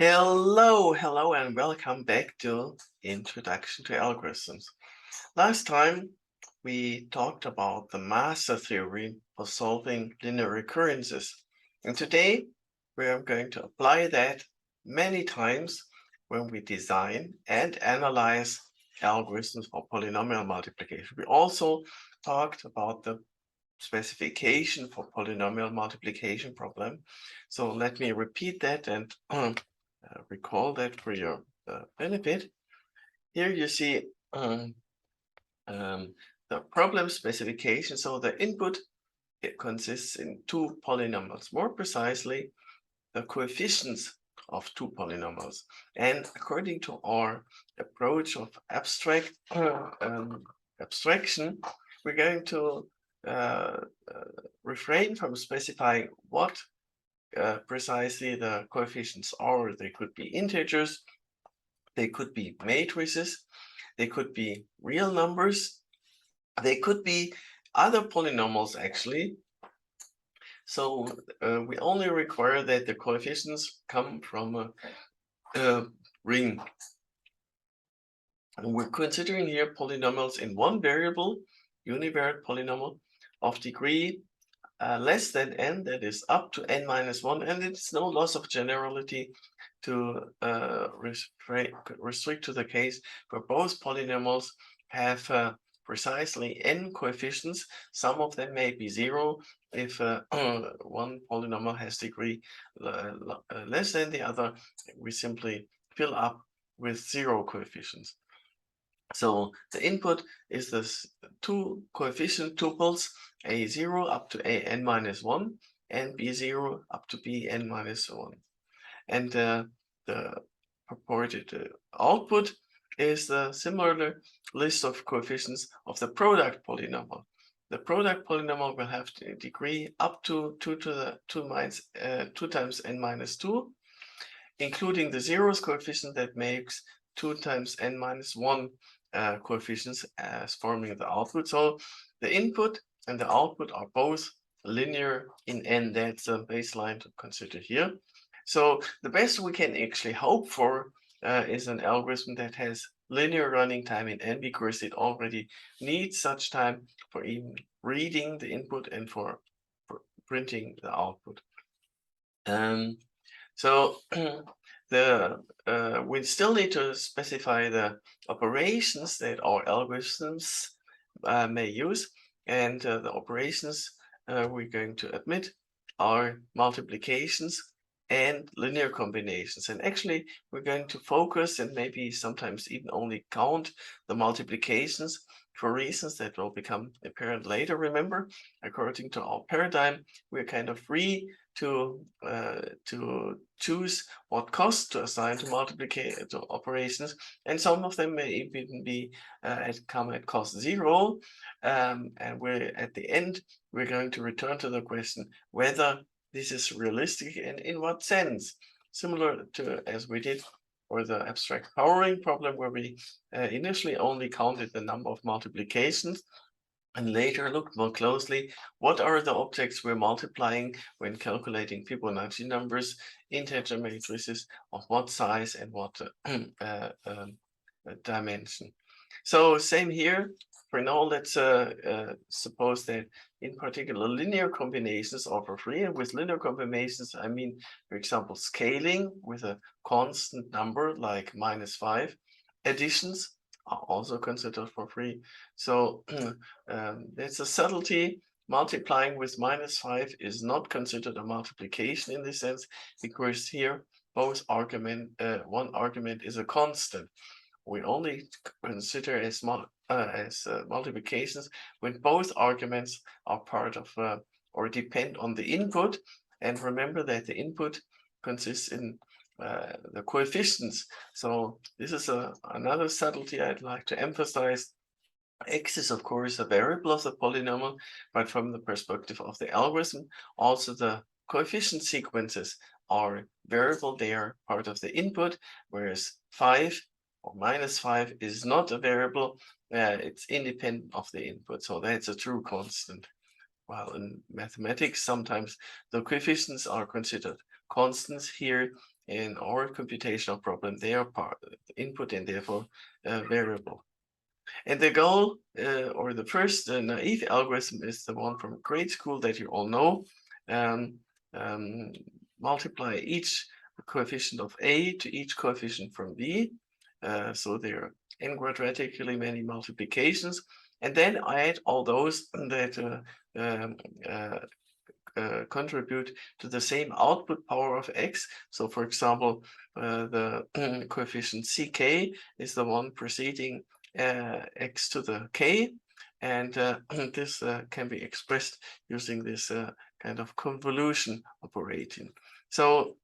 Hello, and welcome back to Introduction to Algorithms. Last time we talked about the master theory for solving linear recurrences, and today we are going to apply that many times when we design and analyze algorithms for polynomial multiplication. We also talked about the specification for polynomial multiplication problem. So let me repeat that and recall that for your benefit. Here you see the problem specification. So the input, it consists in two polynomials, more precisely the coefficients of two polynomials. And according to our approach of abstraction, we're going to refrain from specifying what precisely the coefficients are. They could be integers, they could be matrices, they could be real numbers, they could be other polynomials actually. So we only require that the coefficients come from a ring. And we're considering here polynomials in one variable, univariate polynomial of degree less than n, that is up to n minus 1, and it's no loss of generality to restrict to the case where both polynomials have precisely n coefficients. Some of them may be 0 if one polynomial has degree less than the other. We simply fill up with 0 coefficients. So the input is this two coefficient tuples a0 up to an minus 1 and b0 up to bn minus 1. And the purported output is the similar list of coefficients of the product polynomial. The product polynomial will have the degree up to 2 to the 2 times n minus 2, including the zeros coefficient that makes 2 times n minus 1 coefficients as forming the output. So the input and the output are both linear in n. That's a baseline to consider here. So the best we can actually hope for is an algorithm that has linear running time in n, because it already needs such time for even reading the input and for printing the output. So we still need to specify the operations that our algorithms may use, and the operations we're going to admit are multiplications and linear combinations. And actually, we're going to focus and maybe sometimes even only count the multiplications for reasons that will become apparent later. Remember, according to our paradigm, we're kind of free to choose what cost to assign to operations, and some of them may even be come at cost 0. And we're at the end, we're going to return to the question whether this is realistic and in what sense, similar to as we did for the abstract powering problem, where we initially only counted the number of multiplications and later looked more closely what are the objects we're multiplying when calculating Fibonacci numbers, integer matrices of what size and what dimension. So same here. For now, let's suppose that in particular linear combinations are for free. And with linear combinations, I mean, for example, scaling with a constant number like -5. Additions are also considered for free. So there's a subtlety. Multiplying with -5 is not considered a multiplication in this sense, because here both one argument is a constant. We only consider as multiplications when both arguments are part of or depend on the input. And remember that the input consists in the coefficients. So this is another subtlety I'd like to emphasize. X is, of course, a variable of the polynomial, but from the perspective of the algorithm, also the coefficient sequences are variable. They are part of the input, whereas 5 or -5 is not a variable. It's independent of the input. So that's a true constant. While in mathematics, sometimes the coefficients are considered constants. Here, in our computational problem, they are input and therefore variable. And the goal, or the first naive algorithm, is the one from grade school that you all know. Multiply each coefficient of A to each coefficient from B. So there are n quadratically many multiplications, and then add all those that contribute to the same output power of x. So for example, the coefficient ck is the one preceding x to the k, and this can be expressed using this kind of convolution operating. So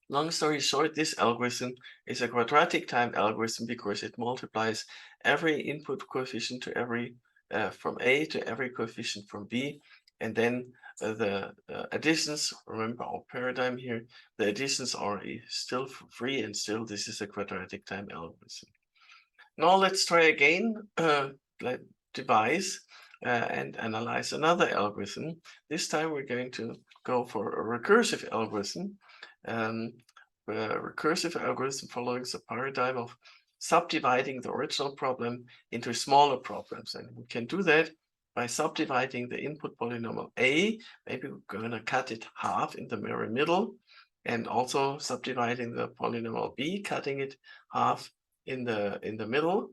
long story short, this algorithm is a quadratic time algorithm because it multiplies every input coefficient to every from A to every coefficient from B, and then the additions, remember our paradigm here, the additions are still free, and still this is a quadratic time algorithm. Now let's try again, devise and analyze another algorithm. This time we're going to go for a recursive algorithm. A recursive algorithm following the paradigm of subdividing the original problem into smaller problems. And we can do that by subdividing the input polynomial A. Maybe we're going to cut it half in the very middle, and also subdividing the polynomial B, cutting it half in the middle,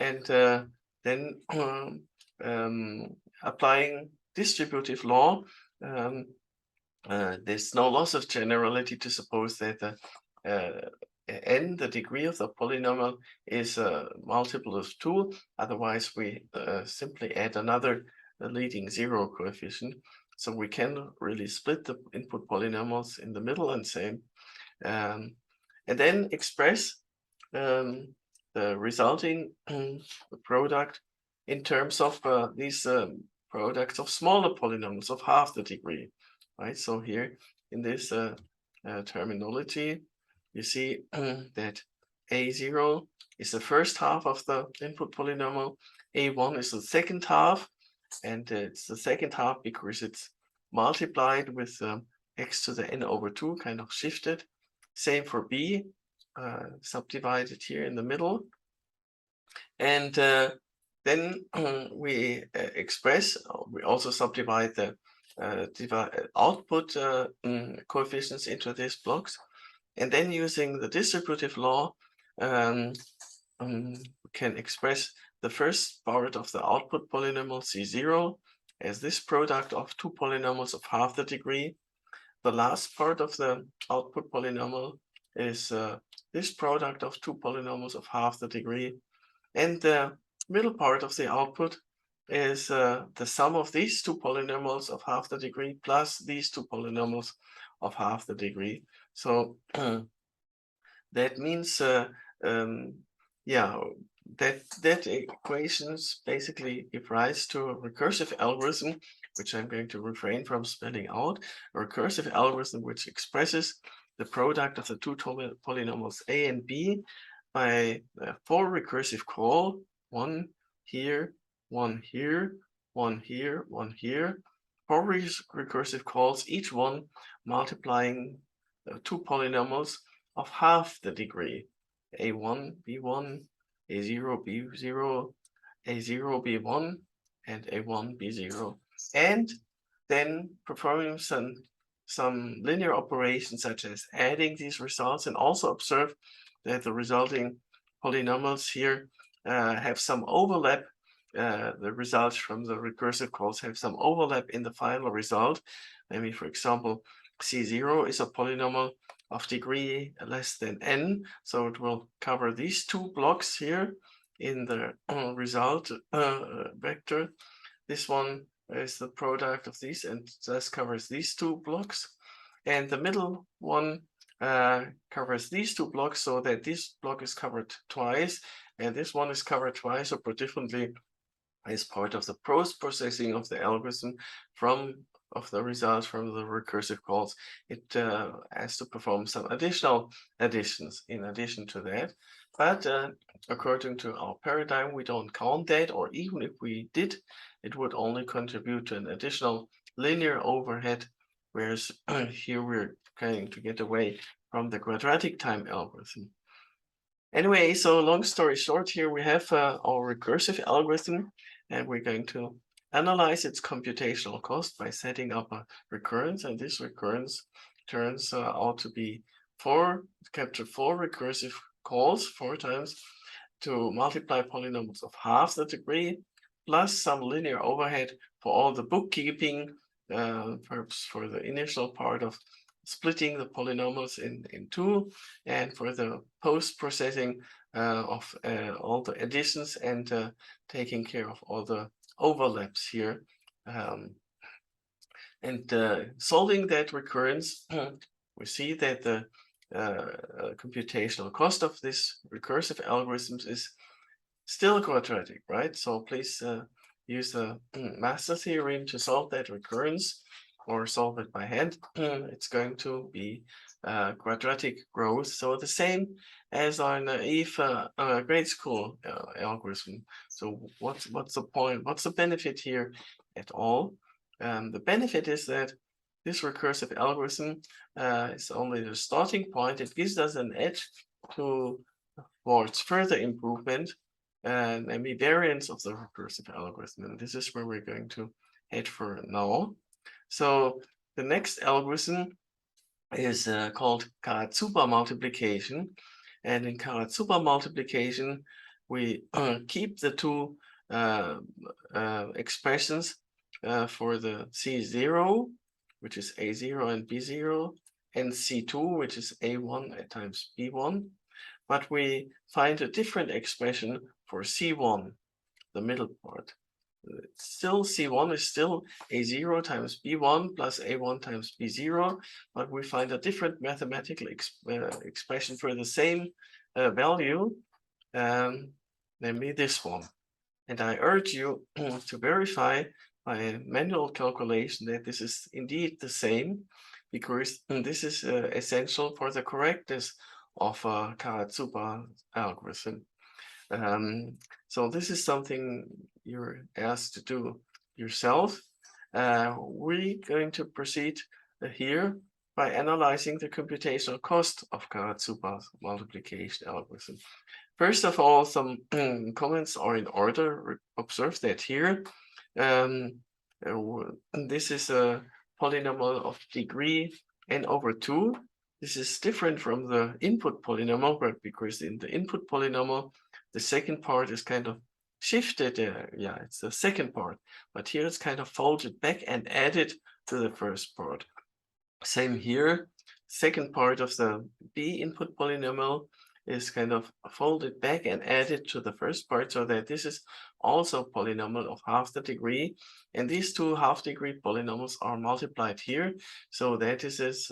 and then applying distributive law. There's no loss of generality to suppose that n, the degree of the polynomial, is a multiple of 2. Otherwise, we simply add another leading 0 coefficient. So we can really split the input polynomials in the middle and same, and then express the resulting product in terms of these products of smaller polynomials of half the degree, right? So here in this terminology, you see that A0 is the first half of the input polynomial, A1 is the second half, and it's the second half because it's multiplied with x to the n over 2, kind of shifted. Same for B, subdivided here in the middle. And then we express, we also subdivide the output coefficients into these blocks. And then using the distributive law, we can express the first part of the output polynomial C0 as this product of two polynomials of half the degree. The last part of the output polynomial is this product of two polynomials of half the degree. And the middle part of the output is the sum of these two polynomials of half the degree plus these two polynomials of half the degree. So that means, that equations basically give rise to a recursive algorithm, which I'm going to refrain from spelling out. A recursive algorithm which expresses the product of the two polynomials A and B by four recursive call, one here, one here, one here, one here. Four recursive calls, each one multiplying two polynomials of half the degree, A1, B1, A0, B0, A0, B1, and A1, B0. And then performing some linear operations such as adding these results, and also observe that the resulting polynomials here have some overlap. The results from the recursive calls have some overlap in the final result. Maybe, for example, C0 is a polynomial of degree less than n, so it will cover these two blocks here in the result vector. This one is the product of these and thus covers these two blocks, and the middle one covers these two blocks, so that this block is covered twice and this one is covered twice, or put differently, as part of the post-processing of the algorithm of the results from the recursive calls. It has to perform some additional additions in addition to that. But according to our paradigm, we don't count that, or even if we did, it would only contribute to an additional linear overhead, whereas here we're going to get away from the quadratic-time algorithm. Anyway, so long story short, here we have our recursive algorithm, and we're going to analyze its computational cost by setting up a recurrence, and this recurrence turns out to be capture four recursive calls 4 times to multiply polynomials of half the degree, plus some linear overhead for all the bookkeeping, perhaps for the initial part of splitting the polynomials in two, and for the post-processing of all the additions and taking care of all the overlaps here. Solving that recurrence, we see that the computational cost of this recursive algorithms is still quadratic, right? So please use the master theorem to solve that recurrence or solve it by hand. It's going to be quadratic growth, so the same as our naive grade school algorithm. So what's the point? What's the benefit here at all? The benefit is that this recursive algorithm is only the starting point. It gives us an edge towards further improvement, namely variance of the recursive algorithm. And this is where we're going to head for now. So the next algorithm is called Karatsuba multiplication. And in Karatsuba multiplication, we keep the two expressions for the C0, which is A0 and B0, and C2, which is A1 times B1. But we find a different expression for C1, the middle part. Still, C1 is still A0 times B1 plus A1 times B0, but we find a different mathematical expression for the same value, namely this one. And I urge you to verify by a manual calculation that this is indeed the same, because this is essential for the correctness of a Karatsuba algorithm. So this is something you're asked to do yourself. We're going to proceed here by analyzing the computational cost of Karatsuba multiplication algorithm. First of all, some comments are in order. Observe that here. This is a polynomial of degree n/2. This is different from the input polynomial, but because in the input polynomial, the second part is kind of shifted. Yeah, it's the second part, but here it's kind of folded back and added to the first part. Same here. Second part of the B input polynomial is kind of folded back and added to the first part, so that this is also a polynomial of half the degree. And these two half-degree polynomials are multiplied here, so that this is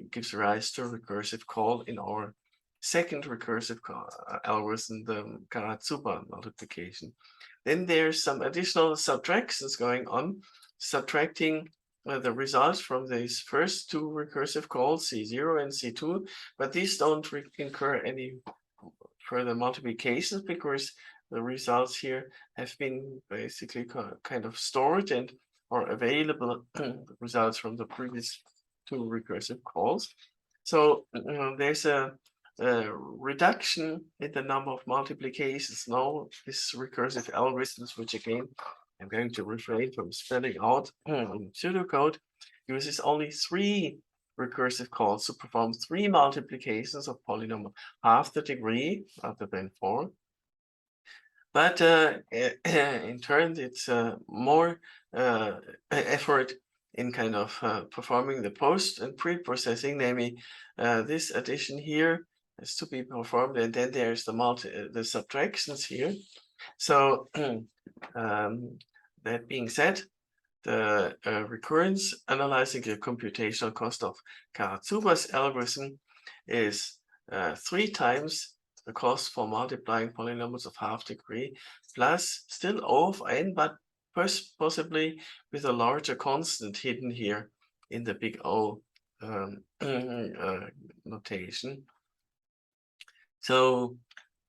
gives rise to a recursive call in our second recursive algorithm, the Karatsuba multiplication. Then there's some additional subtractions going on, subtracting the results from these first two recursive calls, C0 and C2, but these don't incur any further multiplications because the results here have been basically kind of stored and are available, the results from the previous two recursive calls. So there's a reduction in the number of multiplications. Now, this recursive algorithms, which again, I'm going to refrain from spelling out in pseudocode, uses only 3 recursive calls to perform 3 multiplications of polynomial half the degree rather than 4. But in turn, it's more effort in kind of performing the post and pre-processing, namely this addition here is to be performed, and then there's the subtractions here. So that being said, the recurrence analyzing the computational cost of Karatsuba's algorithm is 3 times the cost for multiplying polynomials of half degree, plus still O of n, but possibly with a larger constant hidden here in the big O notation. So,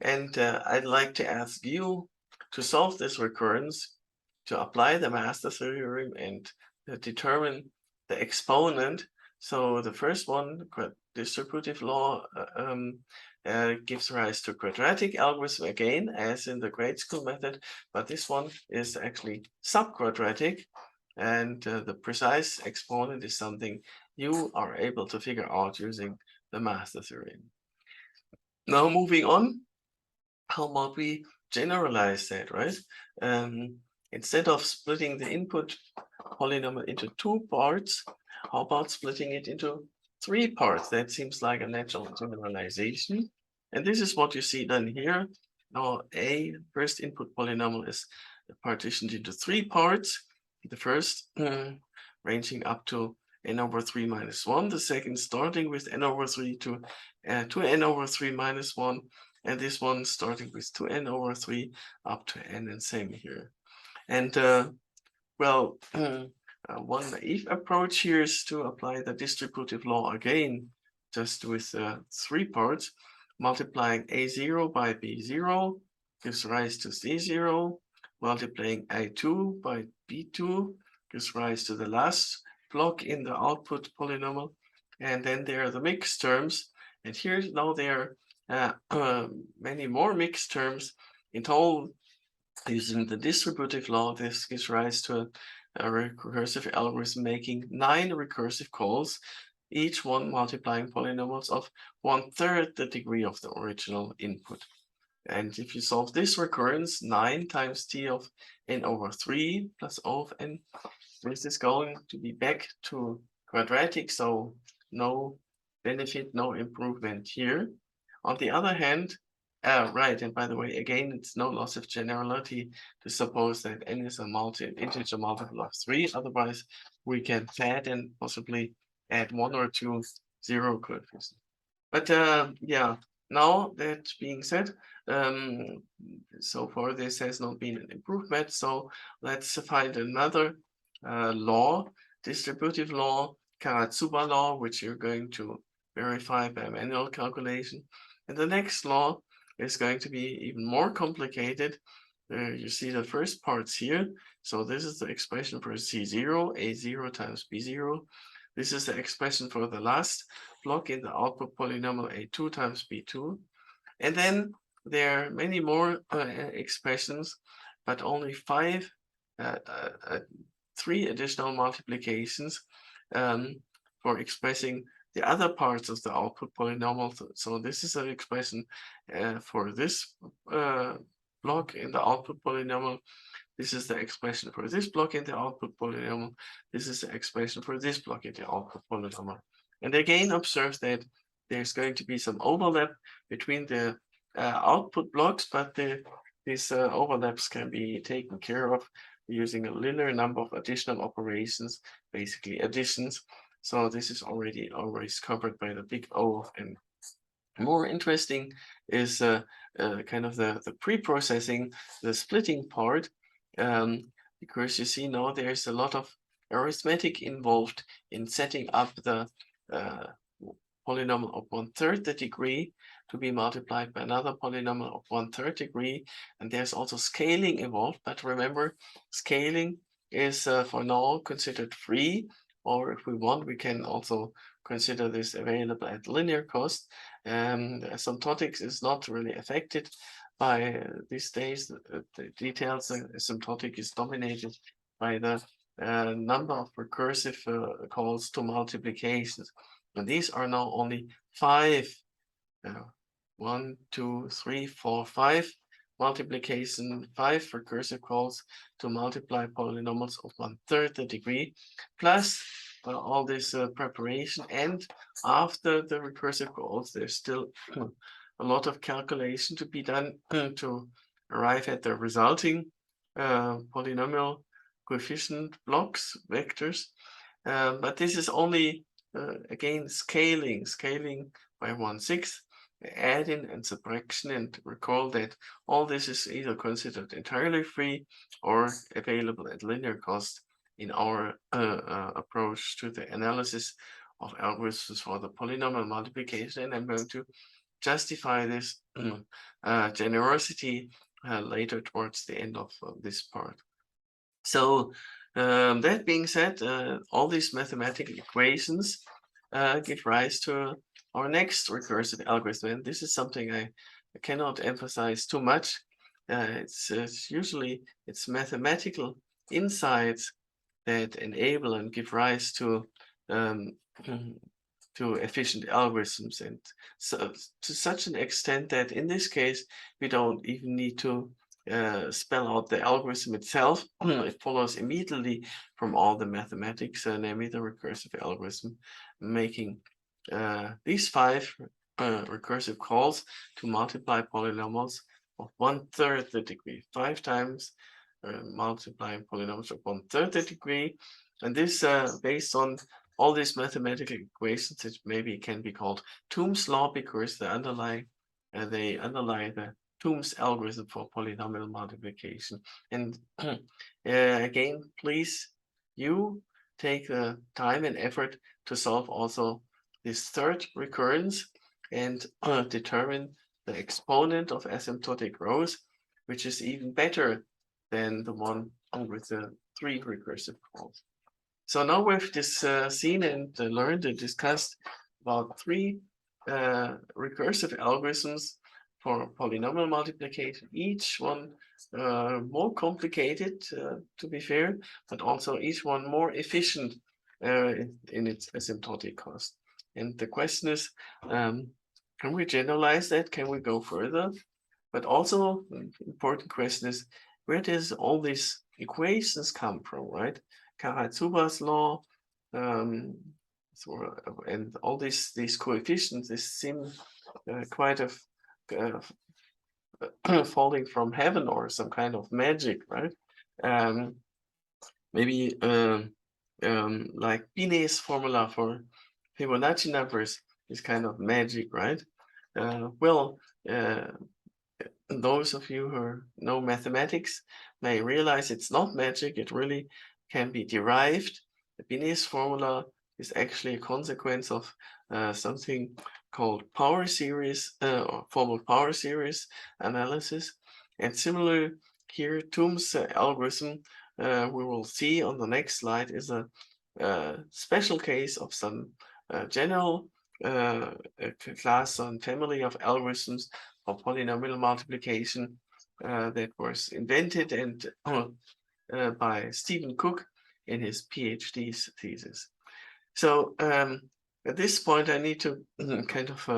and I'd like to ask you to solve this recurrence, to apply the master theorem and determine the exponent So the first one, distributive law, gives rise to quadratic algorithm again, as in the grade school method, but this one is actually subquadratic, and the precise exponent is something you are able to figure out using the master theorem. Now moving on, how might we generalize that, right? Instead of splitting the input polynomial into 2 parts, how about splitting it into 3 parts? That seems like a natural generalization. And this is what you see done here. Now, first input polynomial is partitioned into 3 parts. The first ranging up to n over 3 minus 1. The second starting with n over 3 to 2n over 3 minus 1. And this one starting with 2n over 3 up to n, and same here. And well, one naive approach here is to apply the distributive law again, just with 3 parts. Multiplying a0 by b0 gives rise to c0. Multiplying a2 by b2 gives rise to the last block in the output polynomial. And then there are the mixed terms. And here now there are many more mixed terms. In total, using the distributive law, this gives rise to a recursive algorithm making 9 recursive calls, each one multiplying polynomials of 1/3 the degree of the original input. And if you solve this recurrence, 9 times t of n over 3 plus O of n, this is going to be back to quadratic, so no benefit, no improvement here. On the other hand, right, and by the way, again, it's no loss of generality to suppose that n is an integer multiple of 3. Otherwise, we can add and possibly add 1 or 2 zero coefficients. But yeah, now that being said, so far this has not been an improvement. So let's find another law, distributive law, Karatsuba law, which you're going to verify by manual calculation. And the next law is going to be even more complicated. You see the first parts here. So this is the expression for C0, A0 times B0. This is the expression for the last block in the output polynomial A2 times B2. And then there are many more expressions, but only 3 additional multiplications for expressing the other parts of the output polynomial. So this is an expression for this block in the output polynomial. This is the expression for this block in the output polynomial. This is the expression for this block in the output polynomial. And again, observe that there's going to be some overlap between the output blocks, but these overlaps can be taken care of using a linear number of additional operations, basically additions. So this is already always covered by the big O of n. More interesting is kind of the pre-processing, the splitting part, because you see now there's a lot of arithmetic involved in setting up the polynomial of 1/3 the degree to be multiplied by another polynomial of 1/3 degree, and there's also scaling involved. But remember, scaling is for now considered free, or if we want, we can also consider this available at linear cost. Asymptotics is not really affected by these days. The details, asymptotic is dominated by the number of recursive calls to multiplications. And these are now only 5. 1, 2, 3, 4, 5 multiplication, 5 recursive calls to multiply polynomials of 1/3 the degree, plus all this preparation. And after the recursive calls, there's still a lot of calculation to be done to arrive at the resulting polynomial coefficient blocks, vectors. But this is only, again, scaling by 1/6, add-in and subtraction, and recall that all this is either considered entirely free or available at linear cost in our approach to the analysis of algorithms for the polynomial multiplication. And I'm going to justify this generosity later towards the end of this part. So that being said, all these mathematical equations give rise to our next recursive algorithm. And this is something I cannot emphasize too much. It's usually mathematical insights that enable and give rise to um, to efficient algorithms, and so to such an extent that in this case we don't even need to spell out the algorithm itself. It follows immediately from all the mathematics, namely the recursive algorithm, making these 5 recursive calls to multiply polynomials of 1/3 the degree, 5 times multiplying polynomials of 1/3 the degree, and this based on all these mathematical equations, it maybe can be called Toom's law because they underlie the Toom's algorithm for polynomial multiplication. And again, please, you take the time and effort to solve also this third recurrence and determine the exponent of asymptotic rows, which is even better than the one with the 3 recursive calls. So now we've seen and learned and discussed about 3 recursive algorithms for polynomial multiplication, each one more complicated, to be fair, but also each one more efficient in its asymptotic cost. And the question is, can we generalize that? Can we go further? But also, important question is, where does all these equations come from, right? Karatsuba's law, and all these coefficients, this seem quite a falling from heaven or some kind of magic, right? Maybe like Binet's formula for Fibonacci numbers is kind of magic, right? Those of you who know mathematics may realize it's not magic. It really can be derived. The Binet's formula is actually a consequence of something called power series or formal power series analysis. And similar here, Toom's algorithm, we will see on the next slide, is a special case of some general class and family of algorithms for polynomial multiplication that was invented and by Stephen Cook in his PhD thesis. So at this point, I need to kind of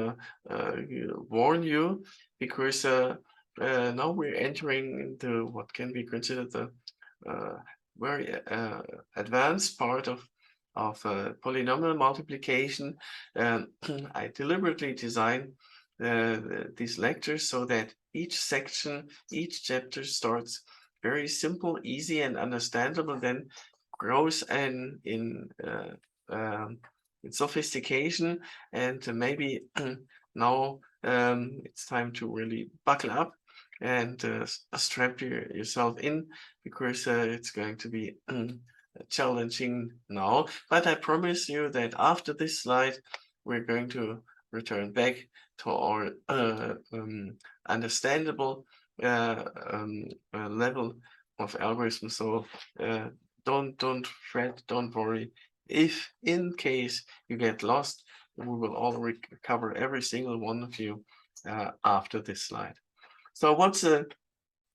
warn you, because now we're entering into what can be considered the very advanced part of polynomial multiplication. I deliberately designed these lectures so that each section, each chapter starts very simple, easy, and understandable, then grows in sophistication, and maybe now it's time to really buckle up and strap yourself in, because it's going to be challenging now. But I promise you that after this slide, we're going to return back to our understandable level of algorithm. So don't fret, don't worry. If in case you get lost, we will all recover every single one of you after this slide. So what's the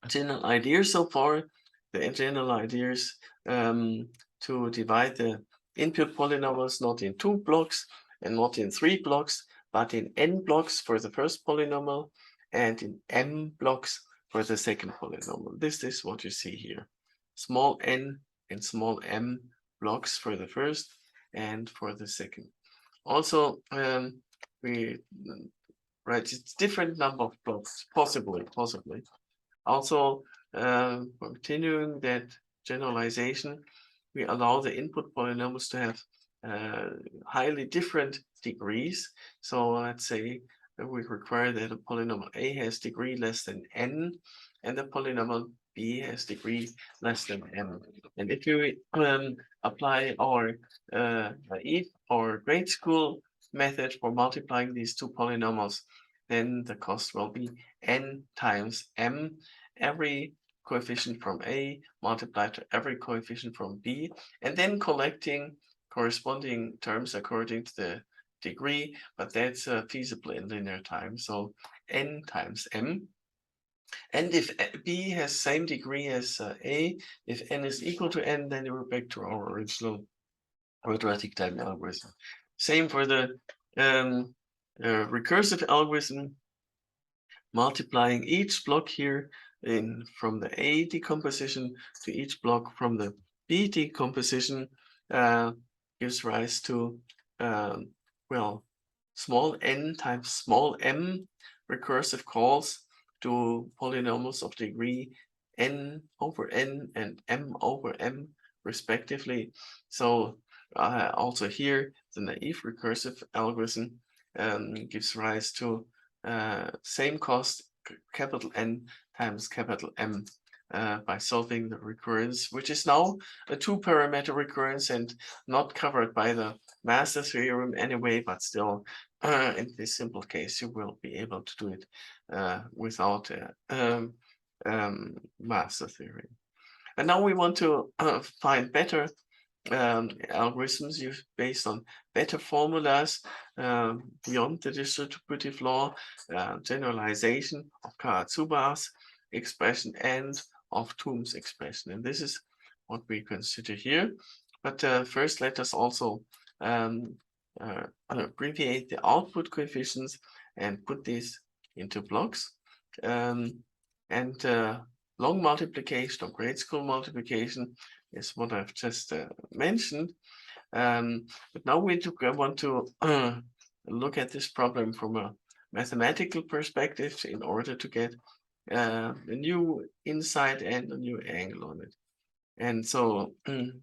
general idea so far? The general idea is to divide the input polynomials not in 2 blocks and not in 3 blocks, but in n blocks for the first polynomial and in m blocks for the second polynomial. This is what you see here. Small n and small m blocks for the first and for the second. Also, we write it's different number of blocks, possibly. Also, continuing that generalization, we allow the input polynomials to have highly different degrees. So let's say that we require that a polynomial A has degree less than n, and the polynomial B has degree less than m. And if you apply our naive or grade school method for multiplying these 2 polynomials, then the cost will be n times m, every coefficient from A multiplied to every coefficient from B, and then collecting corresponding terms according to the degree, but that's feasible in linear time. So n times m. And if b has same degree as a, if n is equal to n, then we're back to our original quadratic-time algorithm. Same for the recursive algorithm, multiplying each block here from the A decomposition to each block from the B decomposition gives rise to, well, small n times small m recursive calls to polynomials of degree n over n and m over m respectively. So also here, the naive recursive algorithm gives rise to same cost, capital N times capital M, by solving the recurrence, which is now a two-parameter recurrence and not covered by the master theorem anyway, but still in this simple case you will be able to do it without master theorem. And now we want to find better algorithms based on better formulas beyond the distributive law, generalization of Karatsuba's expression and of Toom's expression. And this is what we consider here. But first, let us also abbreviate the output coefficients and put these into blocks. Long multiplication or grade school multiplication is what I've just mentioned. But now we want to look at this problem from a mathematical perspective in order to get a new insight and a new angle on it. And so the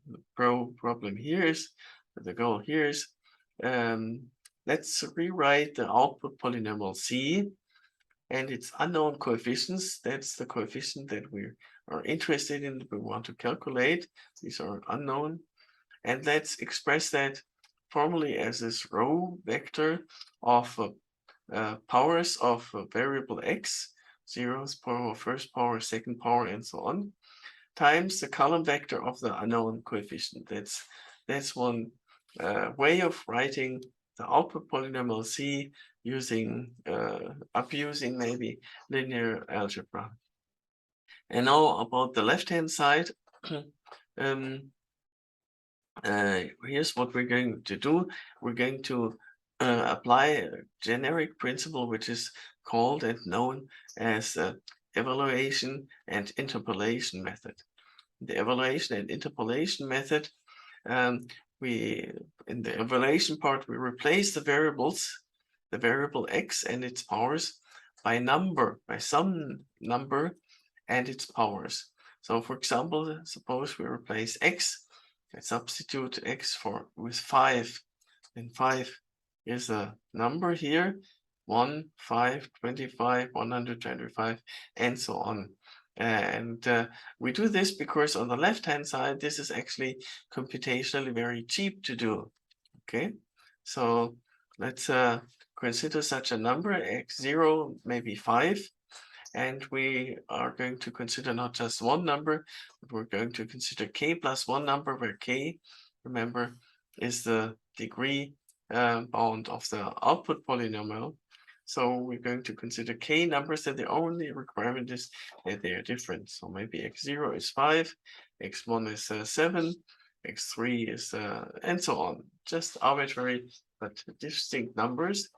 problem here is, the goal here is, let's rewrite the output polynomial C and its unknown coefficients. That's the coefficient that we are interested in, we want to calculate. These are unknown. And let's express that formally as this row vector of powers of variable x, zeros, power, first power, second power, and so on, times the column vector of the unknown coefficient. That's one way of writing the output polynomial C using abusing maybe linear algebra. And now about the left-hand side, here's what we're going to do. We're going to apply a generic principle which is called and known as evaluation and interpolation method. The evaluation and interpolation method, in the evaluation part, we replace the variables, the variable x and its powers by some number and its powers. So for example, suppose we replace x, and substitute x with 5, and 5 is a number here, 1, 5, 25, 125, and so on. And we do this because on the left-hand side, this is actually computationally very cheap to do. Okay, so let's consider such a number, x0, maybe 5. And we are going to consider not just one number, but we're going to consider k plus one number, where k, remember, is the degree bound of the output polynomial. So we're going to consider k numbers, and the only requirement is that they are different. So maybe x0 is 5, x1 is 7, x3 is, and so on. Just arbitrary but distinct numbers.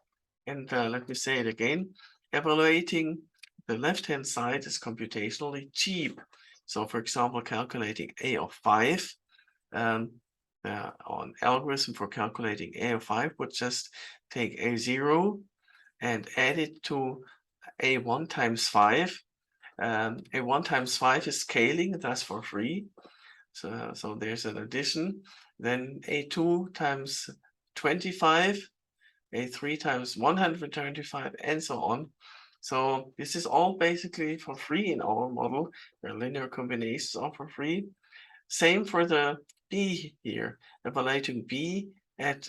And let me say it again, evaluating the left-hand side is computationally cheap. So for example, calculating a of 5, an algorithm for calculating a of 5 would just take a0 and add it to a1 times 5. A1 times 5 is scaling, that's for free. So there's an addition. Then a2 times 25, a3 times 125, and so on. So this is all basically for free in our model, where linear combinations are for free. Same for the b here. Evaluating b at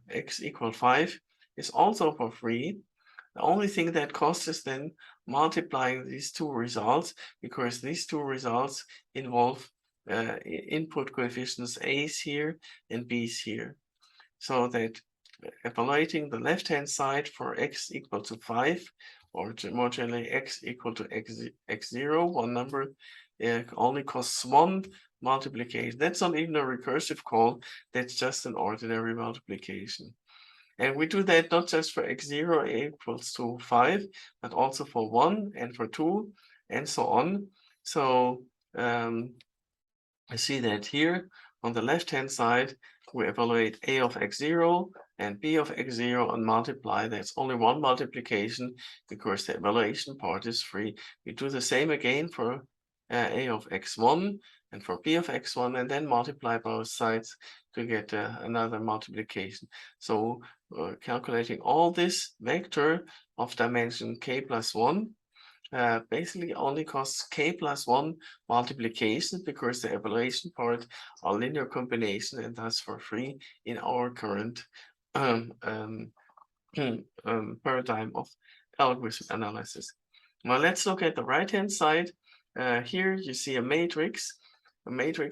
x equal 5 is also for free. The only thing that costs is then multiplying these two results, because these two results involve input coefficients A's here and B's here, so that evaluating the left-hand side for x equal to 5, or more generally x equal to x0, one number, only costs one multiplication. That's not even a recursive call, that's just an ordinary multiplication. And we do that not just for x0 equals to 5, but also for 1 and for 2 and so on. So I see that here on the left-hand side, we evaluate a of x0 and b of x0 and multiply. That's only one multiplication because the evaluation part is free. We do the same again for a of x1 and for b of x1, and then multiply both sides to get another multiplication. So calculating all this vector of dimension k plus 1 basically only costs k plus 1 multiplication, because the evaluation part are linear combination and thus for free in our current paradigm of algorithm analysis. Now let's look at the right-hand side. Here you see a matrix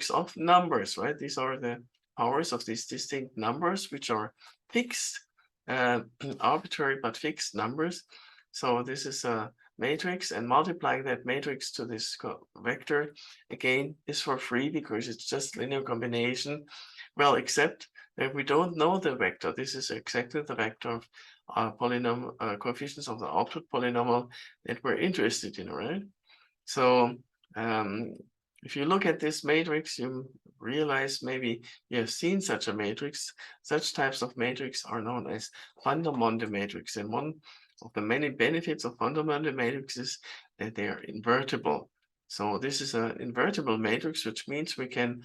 of numbers, right? These are the powers of these distinct numbers, which are fixed, arbitrary but fixed numbers. So this is a matrix, and multiplying that matrix to this vector again is for free because it's just linear combination. Well, except that we don't know the vector. This is exactly the vector of polynomial coefficients of the output polynomial that we're interested in, right? So if you look at this matrix, you realize maybe you have seen such a matrix. Such types of matrix are known as fundamental matrix, and one of the many benefits of fundamental matrix is that they are invertible. So this is an invertible matrix, which means we can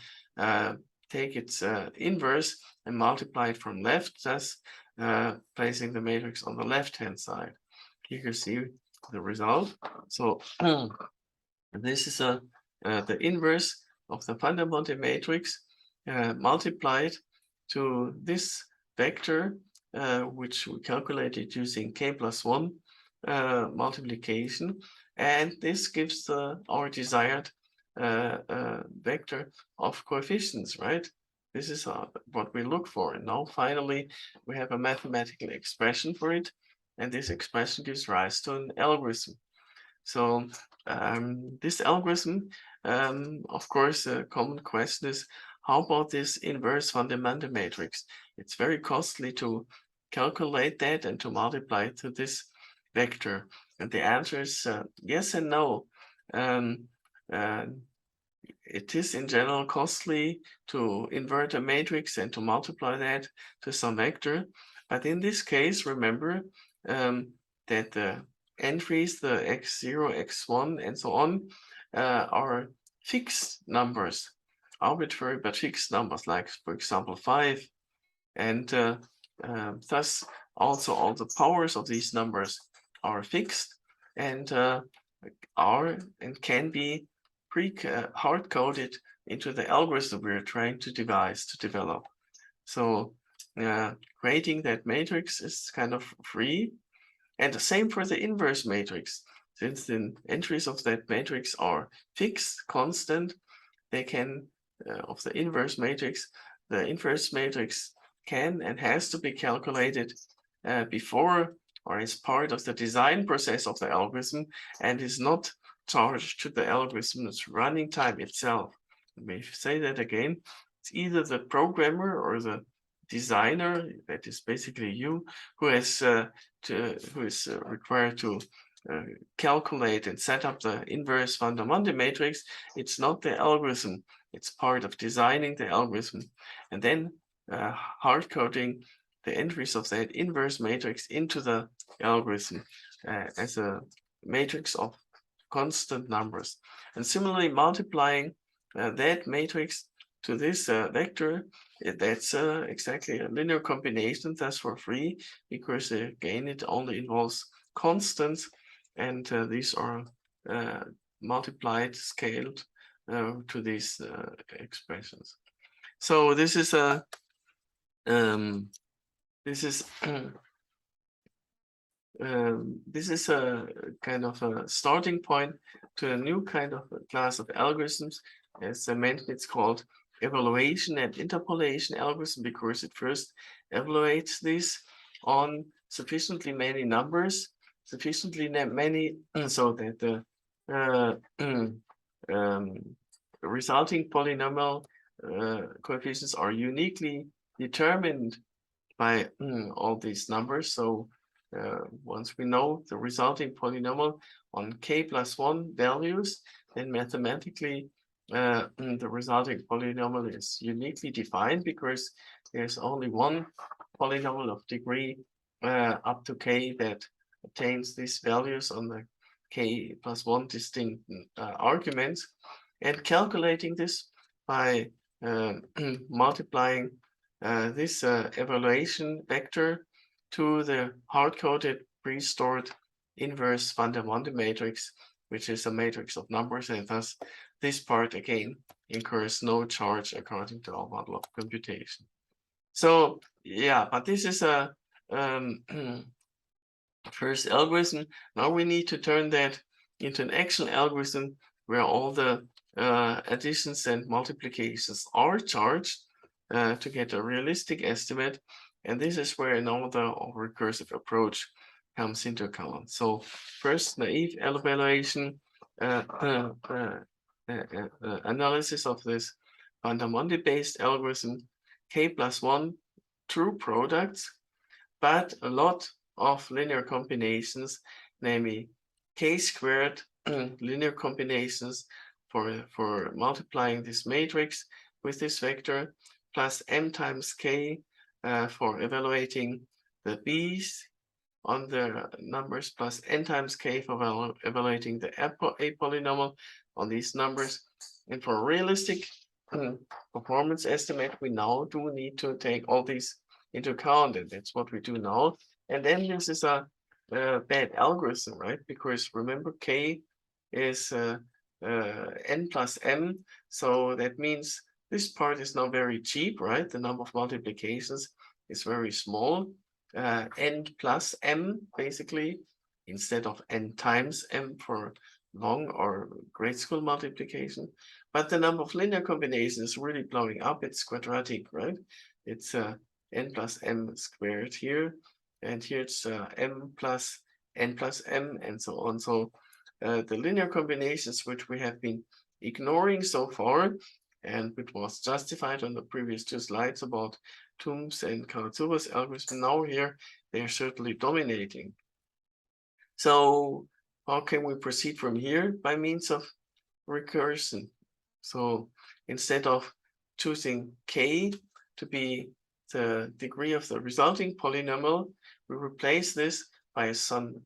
take its inverse and multiply it from left, thus placing the matrix on the left-hand side. Here you see the result. So this is the inverse of the fundamental matrix multiplied to this vector, which we calculated using k plus 1 multiplication, and this gives our desired vector of coefficients, right? This is what we look for. And now finally we have a mathematical expression for it, and this expression gives rise to an algorithm. So this algorithm, of course, a common question is, how about this inverse fundamental matrix? It's very costly to calculate that and to multiply it to this vector. And the answer is yes and no. It is in general costly to invert a matrix and to multiply that to some vector. But in this case, remember that the entries, the x0, x1, and so on, are fixed numbers, arbitrary but fixed numbers, like, for example, 5. And thus, also all the powers of these numbers are fixed and are and can be hard-coded into the algorithm we're trying to develop. So creating that matrix is kind of free. And the same for the inverse matrix. Since the entries of that matrix are fixed, constant, they can, of the inverse matrix can and has to be calculated before or as part of the design process of the algorithm, and is not charged to the algorithm's running time itself. Let me say that again. It's either the programmer or the designer, that is basically you, who is required to calculate and set up the inverse fundamental matrix. It's not the algorithm. It's part of designing the algorithm, and then hard coding the entries of that inverse matrix into the algorithm as a matrix of constant numbers. And similarly, multiplying that matrix to this vector, that's exactly a linear combination, thus for free, because again, it only involves constants, and these are multiplied, scaled to these expressions. So this is a this is a kind of a starting point to a new kind of class of algorithms as I mentioned, it's called evaluation and interpolation algorithm because it first evaluates this on sufficiently many numbers, sufficiently many so that the resulting polynomial coefficients are uniquely determined by all these numbers. So once we know the resulting polynomial on k+1 values, then mathematically the resulting polynomial is uniquely defined because there's only one polynomial of degree up to k that obtains these values on the k+1 distinct arguments, and calculating this by multiplying this evaluation vector to the hard-coded pre-stored inverse van der Waals matrix, which is a matrix of numbers, and thus this part again incurs no charge according to our model of computation. So yeah, but this is a first algorithm. Now we need to turn that into an actual algorithm where all the additions and multiplications are charged to get a realistic estimate. And this is where another recursive approach comes into account. So first, naive evaluation analysis of this van der Waals-based algorithm, k+1 true products, but a lot of linear combinations, namely k-squared linear combinations for multiplying this matrix with this vector, plus m times k for evaluating the b's on the numbers, plus n times k for evaluating the a polynomial on these numbers. And for a realistic performance estimate, we now do need to take all these into account, and that's what we do now. And then this is a bad algorithm, right? Because remember, k is n plus m, so that means this part is now very cheap, right? The number of multiplications is very small, n plus m basically, instead of n times m for long or grade school multiplication. But the number of linear combinations is really blowing up. It's quadratic, right? It's n plus m squared here, and here it's m plus n plus m, and so on. So the linear combinations which we have been ignoring so far, and which was justified on the previous two slides about Toom's and Karatsuba's algorithm, now here they are certainly dominating. So how can we proceed from here? By means of recursion. So instead of choosing k to be the degree of the resulting polynomial, we replace this by some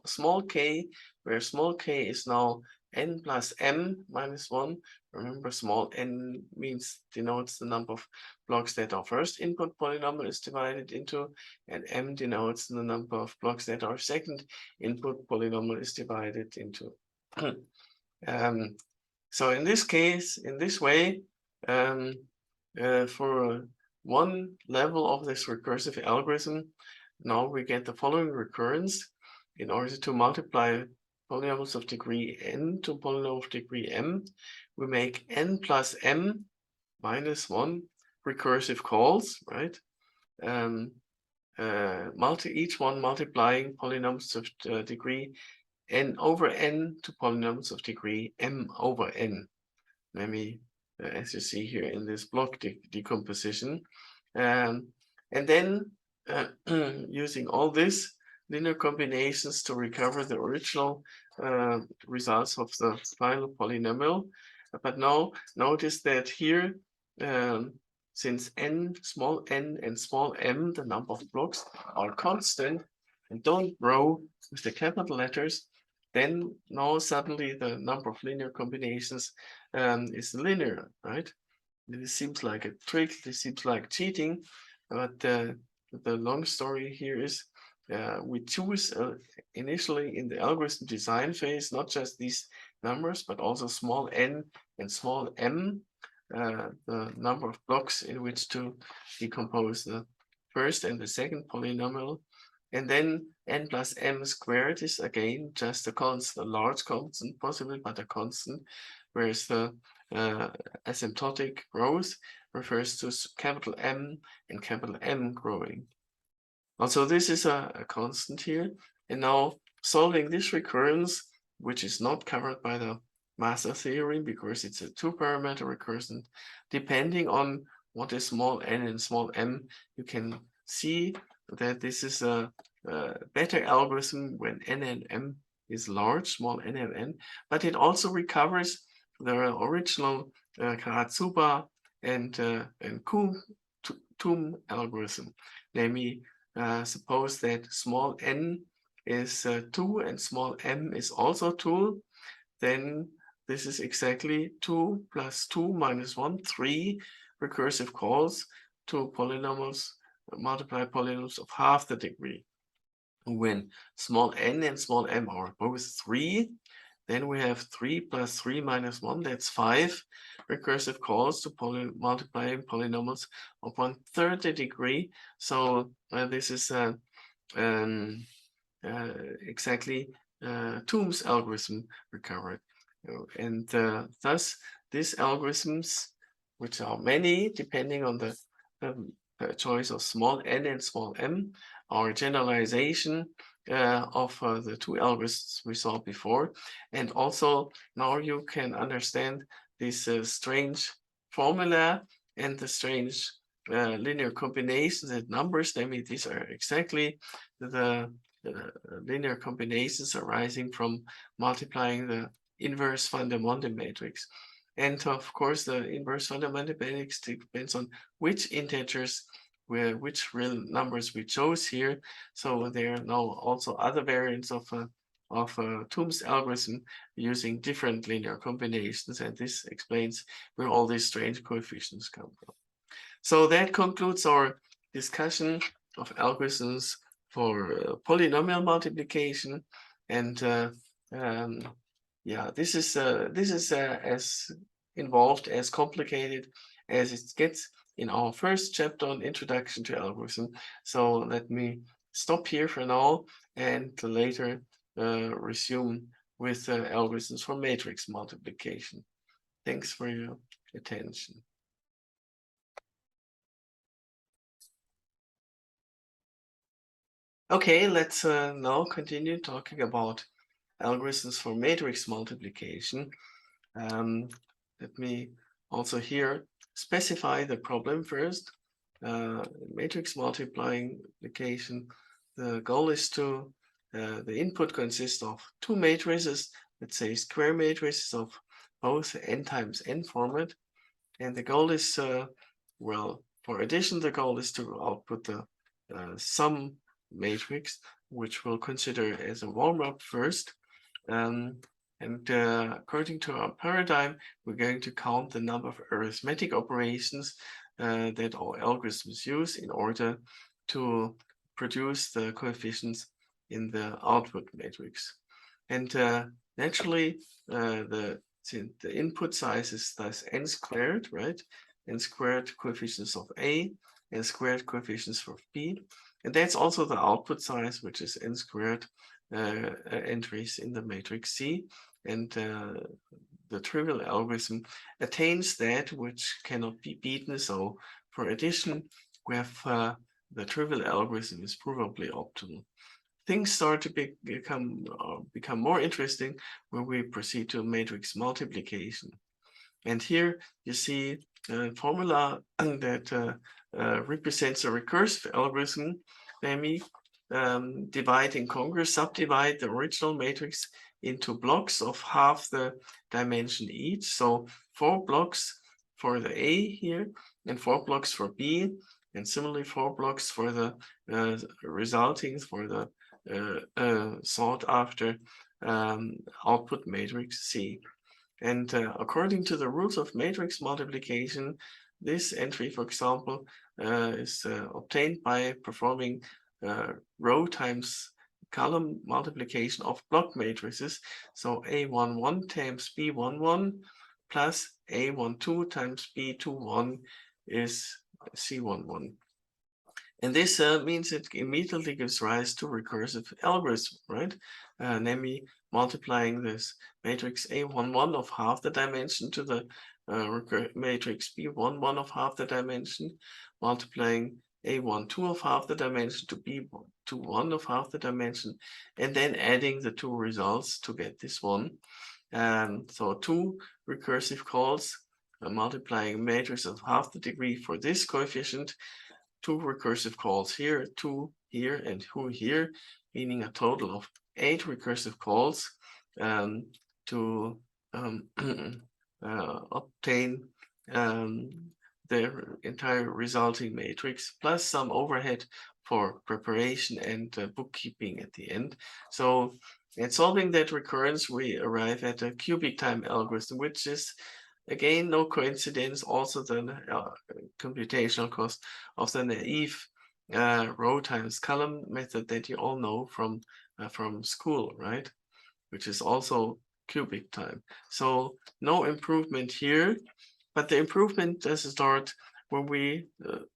small k, where small k is now n plus m minus 1. Remember, small n denotes the number of blocks that our first input polynomial is divided into, and m denotes the number of blocks that our second input polynomial is divided into. So in this case, in this way, for one level of this recursive algorithm, now we get the following recurrence. In order to multiply polynomials of degree n to polynomial of degree m, we make n plus m minus 1 recursive calls, right? Each one multiplying polynomials of degree n over n to polynomials of degree m over n. Maybe as you see here in this block decomposition. And then using all this linear combinations to recover the original results of the final polynomial. But now notice that here, since n, small n and small m, the number of blocks are constant and don't grow with the capital letters, then now suddenly the number of linear combinations is linear, right? This seems like a trick, this seems like cheating, but the long story here is we choose initially in the algorithm design phase, not just these numbers, but also small n and small m, the number of blocks in which to decompose the first and the second polynomial. And then n plus m squared is again just a constant, a large constant possibly, but a constant. whereas the asymptotic growth refers to capital M and capital M growing. Also, this is a constant here. And now solving this recurrence, which is not covered by the master theorem because it's a two-parameter recursion, depending on what is small n and small m, you can see that this is a better algorithm when n and m is large, small n and n, but it also recovers the original Karatsuba and Toom algorithm. Namely, suppose that small n is 2 and small m is also 2, then this is exactly 2 plus 2 minus 1, 3 recursive calls to polynomials, multiply polynomials of half the degree. When small n and small m are both 3, then we have 3 plus 3 minus 1, that's 5 recursive calls to multiplying polynomials of 1/3 degree. So this is exactly Toom's algorithm recovered. And thus, these algorithms, which are many, depending on the choice of small n and small m, are a generalization of the two algorithms we saw before. And also, now you can understand this strange formula and the strange linear combinations and numbers. Namely, these are exactly the linear combinations arising from multiplying the inverse fundamental matrix. And of course, the inverse fundamental matrix depends on which integers, which real numbers we chose here. So there are now also other variants of Toom's algorithm using different linear combinations, and this explains where all these strange coefficients come from. So that concludes our discussion of algorithms for polynomial multiplication, and yeah, this is as involved, as complicated as it gets in our first chapter on Introduction to Algorithm. So let me stop here for now and later resume with algorithms for matrix multiplication. Thanks for your attention. Okay, let's now continue talking about algorithms for matrix multiplication. Let me also here specify the problem first. Matrix multiplication, the goal is to, the input consists of two matrices, let's say square matrices of both n times n format. And the goal is, well, for addition, the goal is to output the sum matrix, which we'll consider as a warm-up first. And according to our paradigm, we're going to count the number of arithmetic operations that our algorithms use in order to produce the coefficients in the output matrix. And naturally, the input size is thus n squared, right? N squared coefficients of A, n squared coefficients for B. And that's also the output size, which is n squared entries in the matrix C. And the trivial algorithm attains that which cannot be beaten. So for addition, we have the trivial algorithm is provably optimal. Things start to become more interesting when we proceed to matrix multiplication. And here you see a formula that represents a recursive algorithm, namely divide incongruous, subdivide the original matrix into blocks of half the dimension each. So 4 blocks for the A here and 4 blocks for B, and similarly 4 blocks for the resulting for the sought after output matrix C. And according to the rules of matrix multiplication, this entry, for example, is obtained by performing row times column multiplication of block matrices. So A11 times B11 plus A12 times B21 is C11. And this means it immediately gives rise to recursive algorithm, right? Namely, multiplying this matrix A11 of half the dimension to the matrix B11 of half the dimension, multiplying A12 of half the dimension to B21 of half the dimension, and then adding the two results to get this one. So two recursive calls, multiplying matrix of half the degree for this coefficient, two recursive calls here, two here, and two here, meaning a total of 8 recursive calls to obtain the entire resulting matrix, plus some overhead for preparation and bookkeeping at the end. So in solving that recurrence, we arrive at a cubic time algorithm, which is, again, no coincidence, also the computational cost of the naive row times column method that you all know from school, right? Which is also cubic time. So no improvement here, but the improvement does start when we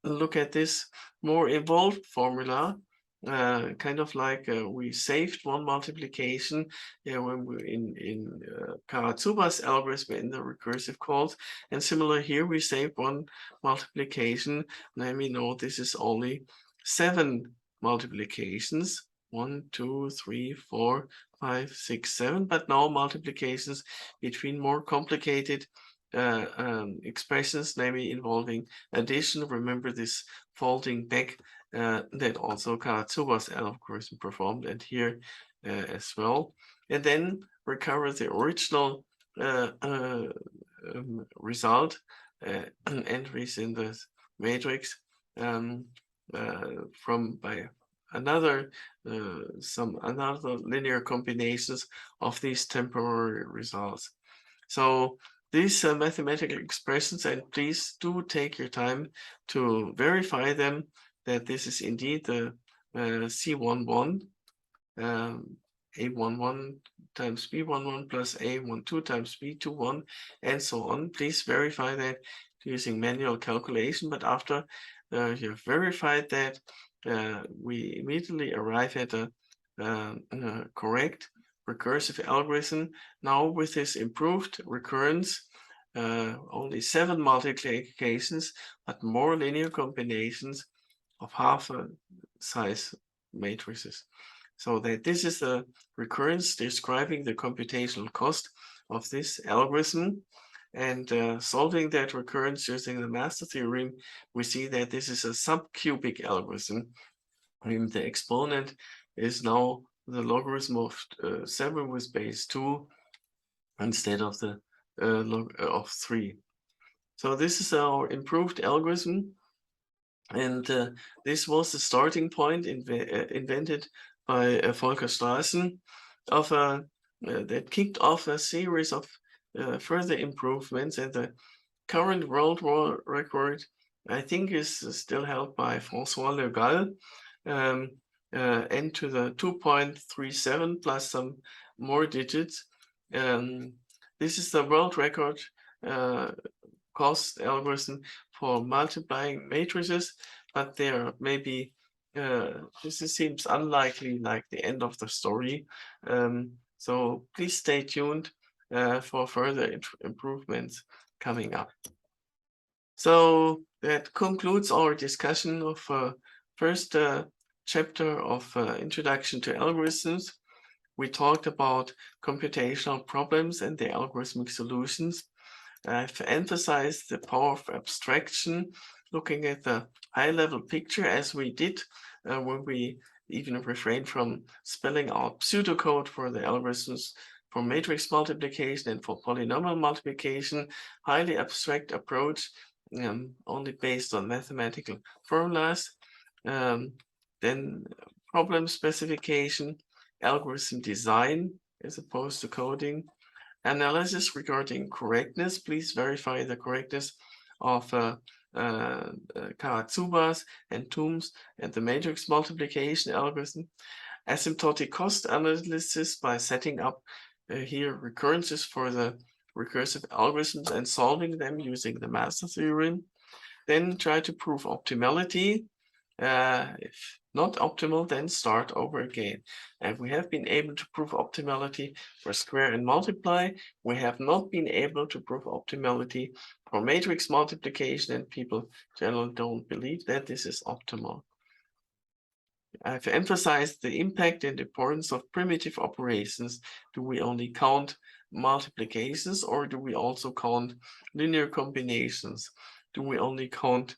look at this more involved formula, kind of like we saved one multiplication when we in Karatsuba's algorithm in the recursive calls, and similar here we saved one multiplication. Let me know this is only 7 multiplications. 1, 2, 3, 4, 5, 6, 7, but now multiplications between more complicated expressions, namely involving addition. Remember this folding back that also Karatsuba's algorithm performed, and here as well. And then recover the original result entries in the matrix from by another another linear combinations of these temporary results. So these mathematical expressions, and please do take your time to verify them, that this is indeed the C11, A11 times B11 plus A12 times B21, and so on. Please verify that using manual calculation, but after you've verified that, we immediately arrive at a correct recursive algorithm. Now with this improved recurrence, only 7 multiplications, but more linear combinations of half a size matrices. So that this is the recurrence describing the computational cost of this algorithm. And solving that recurrence using the master theorem, we see that this is a subcubic algorithm. The exponent is now the logarithm of 7 with base 2 instead of the log of 3. So this is our improved algorithm, and this was the starting point invented by Volker Strassen of that kicked off a series of further improvements, and the current world record, I think, is still held by François Le Gall, n to the 2.37 plus some more digits. This is the world record cost algorithm for multiplying matrices, but there may be, this seems unlikely, like the end of the story. So please stay tuned for further improvements coming up. So that concludes our discussion of first chapter of Introduction to Algorithms. We talked about computational problems and their algorithmic solutions. I've emphasized the power of abstraction, looking at the high-level picture, as we did when we even refrained from spelling out pseudocode for the algorithms for matrix multiplication and for polynomial multiplication. Highly abstract approach, only based on mathematical formulas. Then problem specification, algorithm design as opposed to coding, analysis regarding correctness. Please verify the correctness of Karatsuba's and Toom's and the matrix multiplication algorithm. Asymptotic cost analysis by setting up here recurrences for the recursive algorithms and solving them using the master theorem. Then try to prove optimality If not optimal, then start over again. And we have been able to prove optimality for square and multiply. We have not been able to prove optimality for matrix multiplication, and people generally don't believe that this is optimal. I've emphasized the impact and importance of primitive operations. Do we only count multiplications, or do we also count linear combinations? Do we only count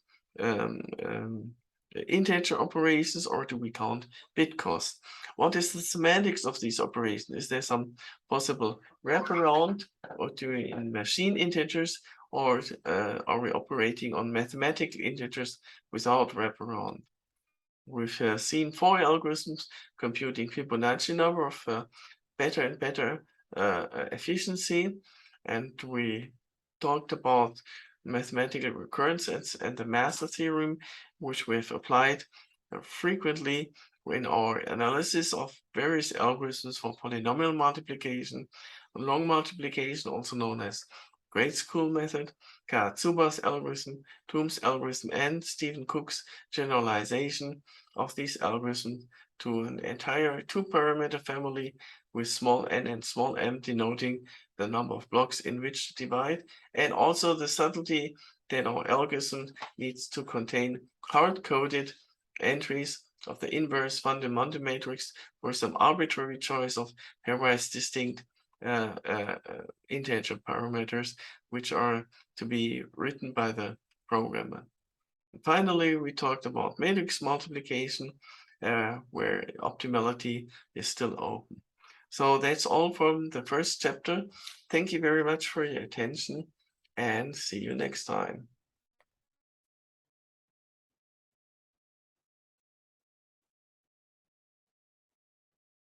integer operations, or do we count bit cost? What is the semantics of these operations? Is there some possible wraparound, or do we in machine integers, or are we operating on mathematical integers without wraparound? We've seen 4 algorithms computing Fibonacci number of better and better efficiency, and we talked about mathematical recurrence and the master theorem, which we've applied frequently in our analysis of various algorithms for polynomial multiplication, long multiplication, also known as grade school method, Karatsuba's algorithm, Toom's algorithm, and Stephen Cook's generalization of these algorithms to an entire 2-parameter family with small n and small m denoting the number of blocks in which to divide, and also the subtlety that our algorithm needs to contain hard-coded entries of the inverse fundamental matrix for some arbitrary choice of pairwise distinct integer parameters, which are to be written by the programmer. Finally, we talked about matrix multiplication, where optimality is still open. So that's all from the first chapter. Thank you very much for your attention, and see you next time.